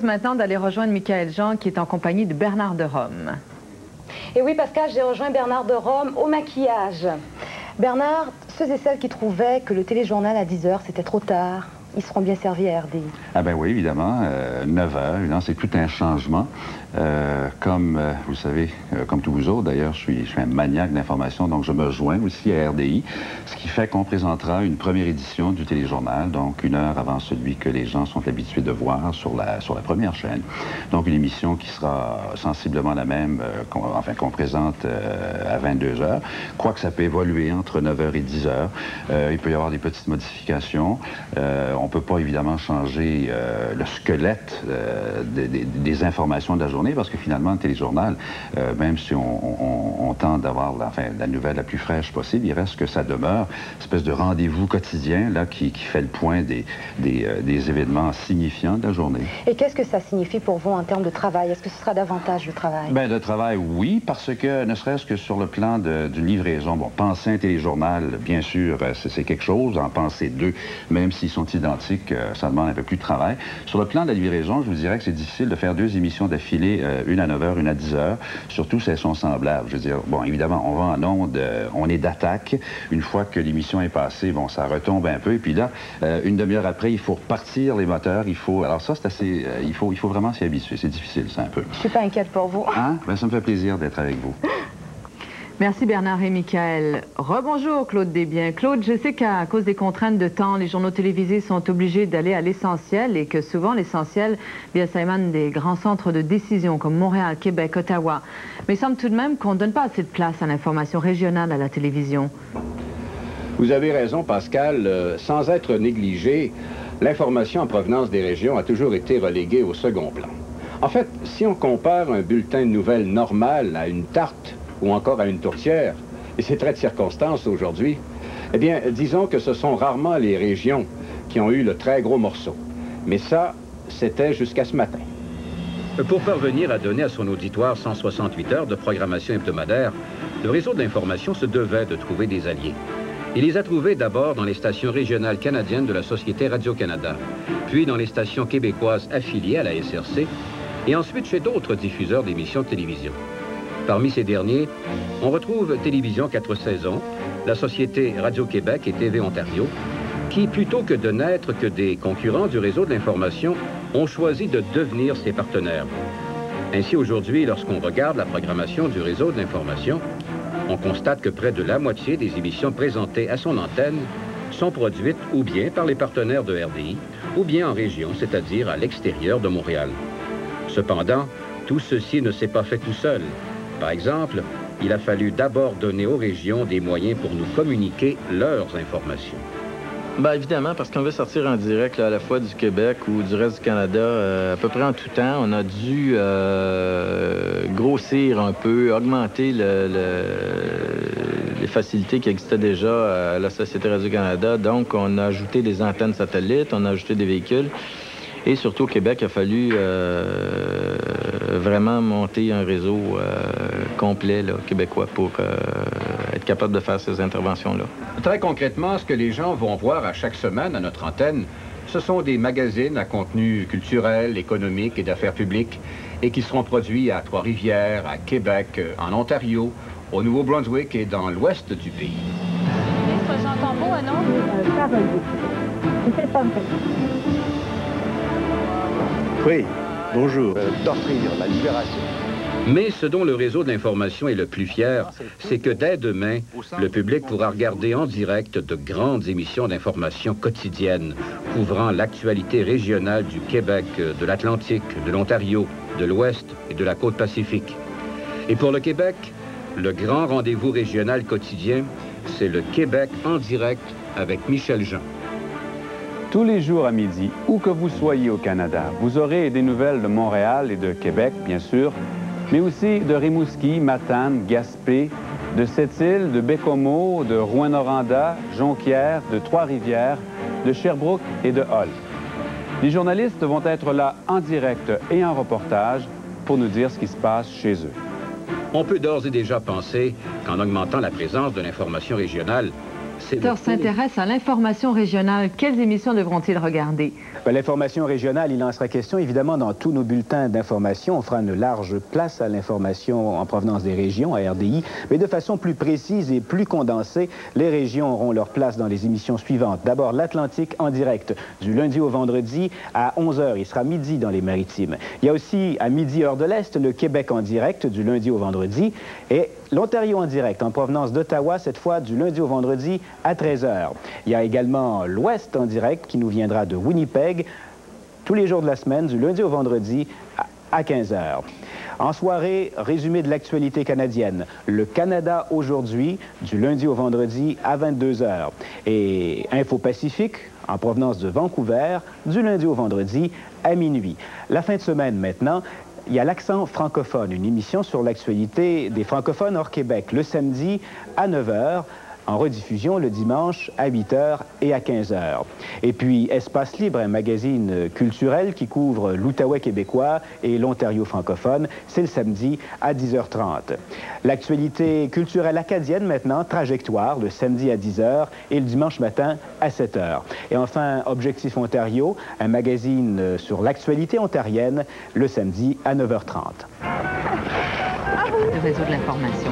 Maintenant d'aller rejoindre Michaël Jean qui est en compagnie de Bernard de Rome. Et oui Pascal, j'ai rejoint Bernard de Rome au maquillage. Bernard, ceux et celles qui trouvaient que le téléjournal à 10h c'était trop tard, ils seront bien servis à RDI. Ah ben oui, évidemment, 9h, c'est tout un changement. Comme vous savez, comme tous vous autres d'ailleurs, je suis un maniaque d'information, donc je me joins aussi à RDI, ce qui fait qu'on présentera une première édition du téléjournal, donc 1 heure avant celui que les gens sont habitués de voir sur la première chaîne. Donc une émission qui sera sensiblement la même, qu'on présente à 22h. Quoique ça peut évoluer entre 9h et 10h. Il peut y avoir des petites modifications. On ne peut pas évidemment changer le squelette des informations de la journée, parce que finalement, le téléjournal, même si on tente d'avoir la nouvelle la plus fraîche possible, il reste que ça demeure une espèce de rendez-vous quotidien là, qui fait le point des événements signifiants de la journée. Et qu'est-ce que ça signifie pour vous en termes de travail? Est-ce que ce sera davantage de travail? Bien, de travail, oui, parce que ne serait-ce que sur le plan d'une livraison, bon, penser un téléjournal, bien sûr, c'est quelque chose, en penser deux, même s'ils sont identiques, ça demande un peu plus de travail. Sur le plan de la livraison, je vous dirais que c'est difficile de faire 2 émissions d'affilée, une à 9h, une à 10h, surtout si elles sont semblables. Je veux dire, bon, évidemment, on va en onde, on est d'attaque. Une fois que l'émission est passée, bon, ça retombe un peu, et puis là, une demi-heure après, il faut repartir les moteurs, alors ça, c'est assez, il faut vraiment s'y habituer, c'est difficile, ça, un peu. Je suis pas inquiète pour vous. Hein? Ben, ça me fait plaisir d'être avec vous. Merci Bernard et Michaël. Rebonjour Claude Desbiens. Claude, je sais qu'à cause des contraintes de temps, les journaux télévisés sont obligés d'aller à l'essentiel et que souvent l'essentiel, bien ça émane des grands centres de décision comme Montréal, Québec, Ottawa. Mais il semble tout de même qu'on ne donne pas assez de place à l'information régionale à la télévision. Vous avez raison Pascal, sans être négligé, l'information en provenance des régions a toujours été reléguée au second plan. En fait, si on compare un bulletin de nouvelles normal à une tarte, ou encore à une tourtière, et c'est très de circonstance aujourd'hui, eh bien, disons que ce sont rarement les régions qui ont eu le très gros morceau. Mais ça, c'était jusqu'à ce matin. Pour parvenir à donner à son auditoire 168 heures de programmation hebdomadaire, le réseau de l'information se devait de trouver des alliés. Il les a trouvés d'abord dans les stations régionales canadiennes de la Société Radio-Canada, puis dans les stations québécoises affiliées à la SRC, et ensuite chez d'autres diffuseurs d'émissions de télévision. Parmi ces derniers, on retrouve Télévision 4 saisons, la Société Radio-Québec et TV Ontario, qui, plutôt que de n'être que des concurrents du réseau de l'information, ont choisi de devenir ses partenaires. Ainsi, aujourd'hui, lorsqu'on regarde la programmation du réseau de l'information, on constate que près de la moitié des émissions présentées à son antenne sont produites ou bien par les partenaires de RDI, ou bien en région, c'est-à-dire à l'extérieur de Montréal. Cependant, tout ceci ne s'est pas fait tout seul. Par exemple, il a fallu d'abord donner aux régions des moyens pour nous communiquer leurs informations. Bien évidemment, parce qu'on veut sortir en direct là, à la fois du Québec ou du reste du Canada, à peu près en tout temps, on a dû grossir un peu, augmenter les facilités qui existaient déjà à la Société Radio-Canada. Donc, on a ajouté des antennes satellites, on a ajouté des véhicules. Et surtout au Québec, il a fallu vraiment monter un réseau complet là, québécois pour être capable de faire ces interventions-là. Très concrètement, ce que les gens vont voir à chaque semaine à notre antenne, ce sont des magazines à contenu culturel, économique et d'affaires publiques et qui seront produits à Trois-Rivières, à Québec, en Ontario, au Nouveau-Brunswick et dans l'ouest du pays. Ministre Jean Campeau, non? Oui, bonjour. D'offrir la libération. Mais ce dont le réseau de l'information est le plus fier, c'est que dès demain, le public pourra regarder en direct de grandes émissions d'information quotidiennes couvrant l'actualité régionale du Québec, de l'Atlantique, de l'Ontario, de l'Ouest et de la côte Pacifique. Et pour le Québec, le grand rendez-vous régional quotidien, c'est le Québec en direct avec Michel Jean. Tous les jours à midi, où que vous soyez au Canada, vous aurez des nouvelles de Montréal et de Québec, bien sûr, mais aussi de Rimouski, Matane, Gaspé, de Sept-Îles, de Bécomo, de Rouyn-Noranda, Jonquière, de Trois-Rivières, de Sherbrooke et de Hull. Les journalistes vont être là en direct et en reportage pour nous dire ce qui se passe chez eux. On peut d'ores et déjà penser qu'en augmentant la présence de l'information régionale, s'intéresse à l'information régionale. Quelles émissions devront-ils regarder? L'information régionale, il en sera question évidemment dans tous nos bulletins d'information. On fera une large place à l'information en provenance des régions, à RDI, mais de façon plus précise et plus condensée. Les régions auront leur place dans les émissions suivantes. D'abord, l'Atlantique en direct, du lundi au vendredi à 11h. Il sera midi dans les Maritimes. Il y a aussi à midi, heure de l'Est, le Québec en direct, du lundi au vendredi, et l'Ontario en direct, en provenance d'Ottawa, cette fois du lundi au vendredi à 13h. Il y a également l'Ouest en direct qui nous viendra de Winnipeg, tous les jours de la semaine, du lundi au vendredi à 15h. En soirée, résumé de l'actualité canadienne. Le Canada aujourd'hui, du lundi au vendredi à 22h. Et Info Pacifique, en provenance de Vancouver, du lundi au vendredi à minuit. La fin de semaine maintenant, il y a l'accent francophone, une émission sur l'actualité des francophones hors Québec, le samedi à 9h, en rediffusion le dimanche à 8h et à 15h. Et puis Espace Libre, un magazine culturel qui couvre l'Outaouais québécois et l'Ontario francophone, c'est le samedi à 10h30. L'actualité culturelle acadienne maintenant, Trajectoire, le samedi à 10h et le dimanche matin à 7h. Et enfin, Objectif Ontario, un magazine sur l'actualité ontarienne, le samedi à 9h30. Le réseau de l'information.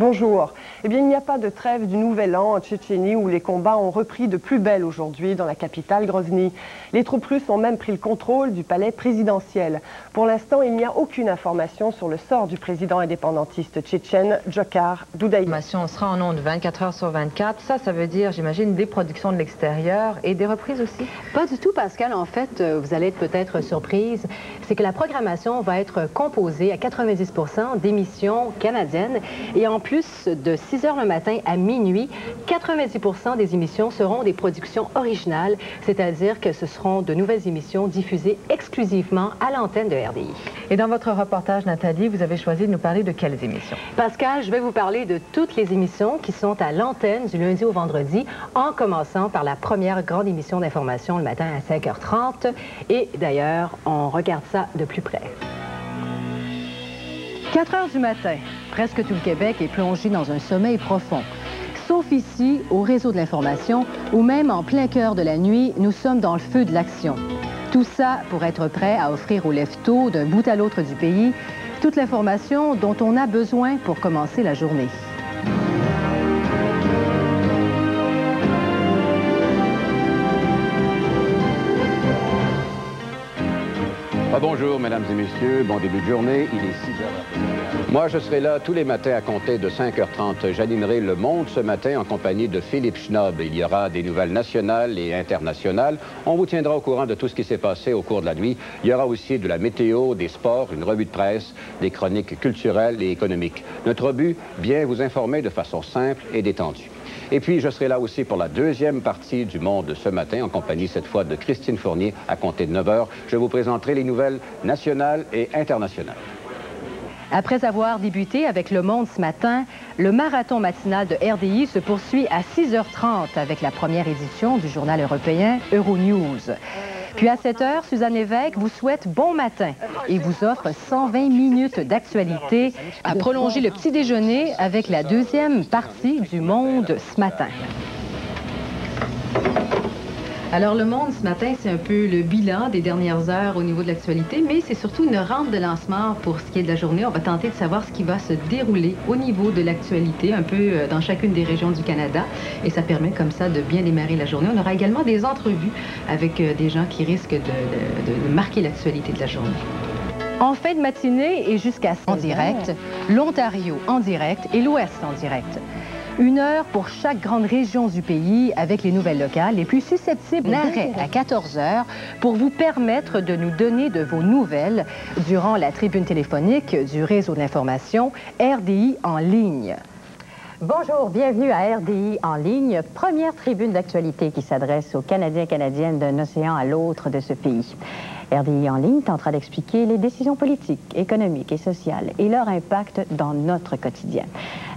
Bonjour. Eh bien, il n'y a pas de trêve du Nouvel An en Tchétchénie où les combats ont repris de plus belle aujourd'hui dans la capitale Grozny. Les troupes russes ont même pris le contrôle du palais présidentiel. Pour l'instant, il n'y a aucune information sur le sort du président indépendantiste tchétchène, Djokhar Dudayev. On sera en ondes 24 heures sur 24. Ça veut dire, j'imagine, des productions de l'extérieur et des reprises aussi? Pas du tout, Pascal. En fait, vous allez être peut-être surprise. C'est que la programmation va être composée à 90% d'émissions canadiennes et en plus de 6h le matin à minuit, 90% des émissions seront des productions originales, c'est-à-dire que ce seront de nouvelles émissions diffusées exclusivement à l'antenne de RDI. Et dans votre reportage, Nathalie, vous avez choisi de nous parler de quelles émissions? Pascal, je vais vous parler de toutes les émissions qui sont à l'antenne du lundi au vendredi, en commençant par la première grande émission d'information le matin à 5h30. Et d'ailleurs, on regarde ça de plus près. 4 heures du matin, presque tout le Québec est plongé dans un sommeil profond. Sauf ici, au réseau de l'information, où même en plein cœur de la nuit, nous sommes dans le feu de l'action. Tout ça pour être prêt à offrir aux lève-tôt, d'un bout à l'autre du pays, toute l'information dont on a besoin pour commencer la journée. Bonjour, mesdames et messieurs. Bon début de journée. Il est 6h. Moi, je serai là tous les matins à compter de 5h30. J'animerai Le Monde ce matin en compagnie de Philippe Schnob. Il y aura des nouvelles nationales et internationales. On vous tiendra au courant de tout ce qui s'est passé au cours de la nuit. Il y aura aussi de la météo, des sports, une revue de presse, des chroniques culturelles et économiques. Notre but, bien vous informer de façon simple et détendue. Et puis, je serai là aussi pour la deuxième partie du Monde ce matin, en compagnie cette fois de Christine Fournier, à compter de 9h. Je vous présenterai les nouvelles nationales et internationales. Après avoir débuté avec Le Monde ce matin, le marathon matinal de RDI se poursuit à 6h30 avec la première édition du journal européen Euronews. Puis à 7h, Suzanne Lévesque vous souhaite bon matin et vous offre 120 minutes d'actualité à prolonger le petit déjeuner avec la deuxième partie du Monde ce matin. Alors, Le Monde, ce matin, c'est un peu le bilan des dernières heures au niveau de l'actualité, mais c'est surtout une rampe de lancement pour ce qui est de la journée. On va tenter de savoir ce qui va se dérouler au niveau de l'actualité, un peu dans chacune des régions du Canada. Et ça permet comme ça de bien démarrer la journée. On aura également des entrevues avec des gens qui risquent de marquer l'actualité de la journée. En fin de matinée et jusqu'à en direct, l'Ontario en direct et l'Ouest en direct. 1 heure pour chaque grande région du pays avec les nouvelles locales les plus susceptibles d'arrêt à 14h pour vous permettre de nous donner de vos nouvelles durant la tribune téléphonique du réseau d'information RDI en ligne. Bonjour, bienvenue à RDI en ligne, première tribune d'actualité qui s'adresse aux Canadiens et Canadiennes d'un océan à l'autre de ce pays. RDI en ligne tentera d'expliquer les décisions politiques, économiques et sociales et leur impact dans notre quotidien.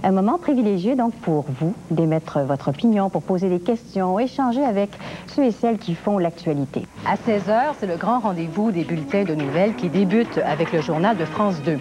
Un moment privilégié donc pour vous d'émettre votre opinion, pour poser des questions, échanger avec ceux et celles qui font l'actualité. À 16h, c'est le grand rendez-vous des bulletins de nouvelles qui débute avec le journal de France 2.